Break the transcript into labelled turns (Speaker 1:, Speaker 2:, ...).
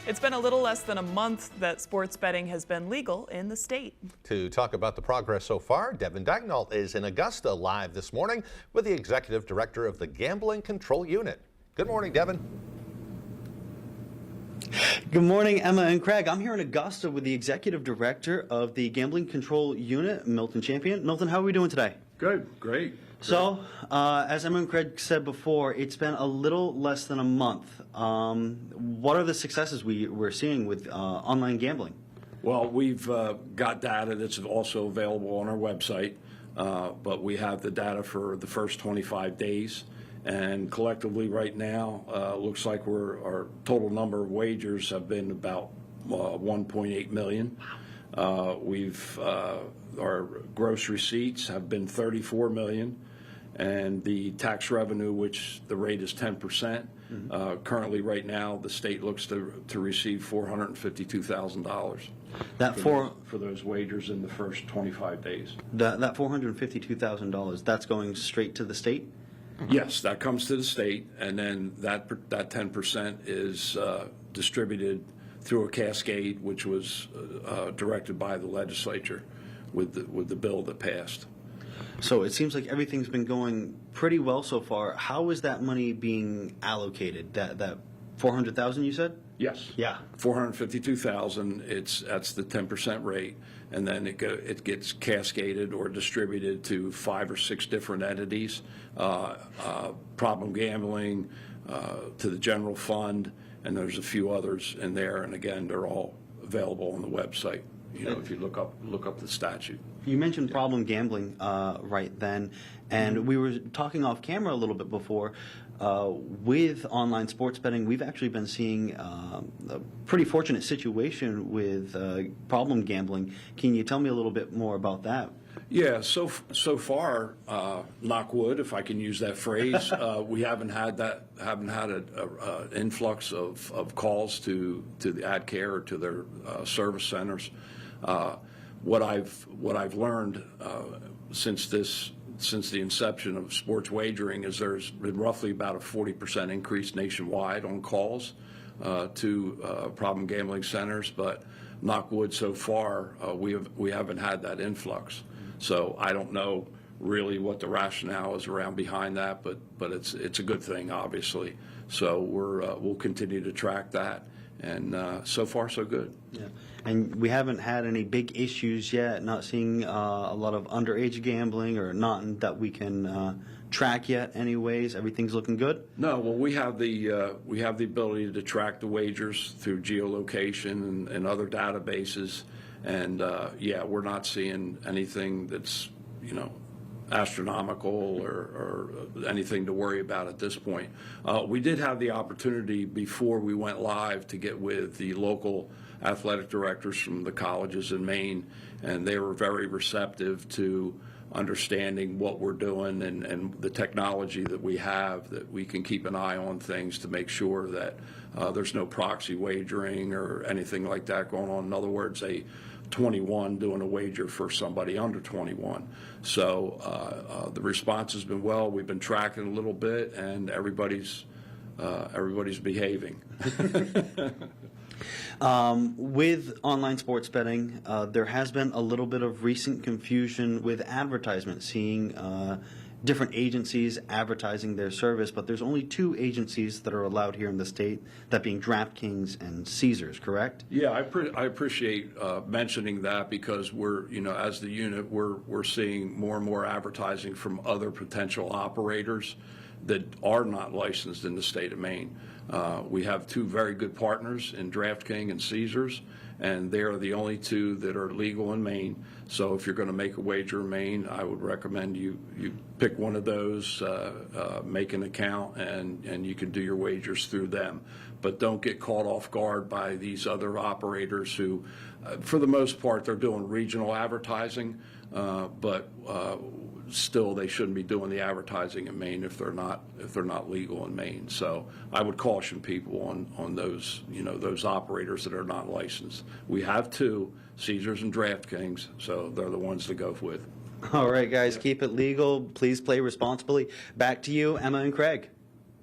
Speaker 1: It's been a little less than a month that sports betting has been legal in the state.
Speaker 2: To talk about the progress so far, Devin is in Augusta live this morning with the executive director of the Gambling Control Unit. Good morning, Devin.
Speaker 3: Good morning, Emma and Craig. I'm here in Augusta with the executive director of the Gambling Control Unit, Milton Champion. Milton, how are we doing today?
Speaker 4: Good, great.
Speaker 3: So, as Emma and Craig said before, it's been a little less than a month. What are the successes we're seeing with online gambling?
Speaker 4: Well, we've got data that's also available on our website, but we have the data for the first 25 days. And collectively right now, looks like our total number of wagers have been about 1.8 million. Our gross receipts have been 34 million. And the tax revenue, which the rate is 10%, currently right now the state looks to receive $452,000 for those wagers in the first 25 days.
Speaker 3: That $452,000, that's going straight to the state?
Speaker 4: Yes, that comes to the state, and then that 10% is distributed through a cascade, which was directed by the legislature with the bill that passed.
Speaker 3: So it seems like everything's been going pretty well so far. How is that money being allocated? That $400,000 you said?
Speaker 4: Yes.
Speaker 3: Yeah.
Speaker 4: $452,000. That's the 10% rate, and then it gets cascaded or distributed to 5 or 6 different entities. Problem gambling, to the general fund, and there's a few others in there. And again, they're all available on the website. You know, if you look up the statute.
Speaker 3: You mentioned problem gambling right then, and we were talking off camera a little bit before. With online sports betting, we've actually been seeing a pretty fortunate situation with problem gambling. Can you tell me a little bit more about that?
Speaker 4: Yeah, so far, knock wood, if I can use that phrase, we haven't had an influx of calls to the ad care or to their service centers. What I've learned since the inception of sports wagering is there's been roughly about a 40% increase nationwide on calls to problem gambling centers, but knock wood, so far we haven't had that influx. So I don't know really what the rationale is around behind that, but it's a good thing, obviously. So we'll continue to track that, and so far so good.
Speaker 3: Yeah, and we haven't had any big issues yet. Not seeing a lot of underage gambling, or not that we can track yet. Anyways, everything's looking good.
Speaker 4: No, well, we have the ability to track the wagers through geolocation and other databases. And yeah, we're not seeing anything that's, astronomical or anything to worry about at this point. We did have the opportunity before we went live to get with the local athletic directors from the colleges in Maine, and they were very receptive to understanding what we're doing and the technology that we have, that we can keep an eye on things to make sure that there's no proxy wagering or anything like that going on. In other words, a 21 doing a wager for somebody under 21. So the response has been well. We've been tracking a little bit, and everybody's behaving.
Speaker 3: With online sports betting, there has been a little bit of recent confusion with advertisement, seeing different agencies advertising their service, but there's only 2 agencies that are allowed here in the state, that being DraftKings and Caesars, correct?
Speaker 4: Yeah, I appreciate mentioning that, because we're, as the unit, we're seeing more and more advertising from other potential operators that are not licensed in the state of Maine. We have 2 very good partners in DraftKings and Caesars, and they are the only 2 that are legal in Maine. So if you're going to make a wager in Maine, I would recommend you pick one of those, make an account, and you can do your wagers through them. But don't get caught off guard by these other operators who, for the most part, they're doing regional advertising, but still they shouldn't be doing the advertising in Maine if they're not legal in Maine. So I would caution people on those those operators that are not licensed. We have 2, Caesars and DraftKings, so they're the ones to go with.
Speaker 3: All right, guys, keep it legal. Please play responsibly. Back to you, Emma and Craig.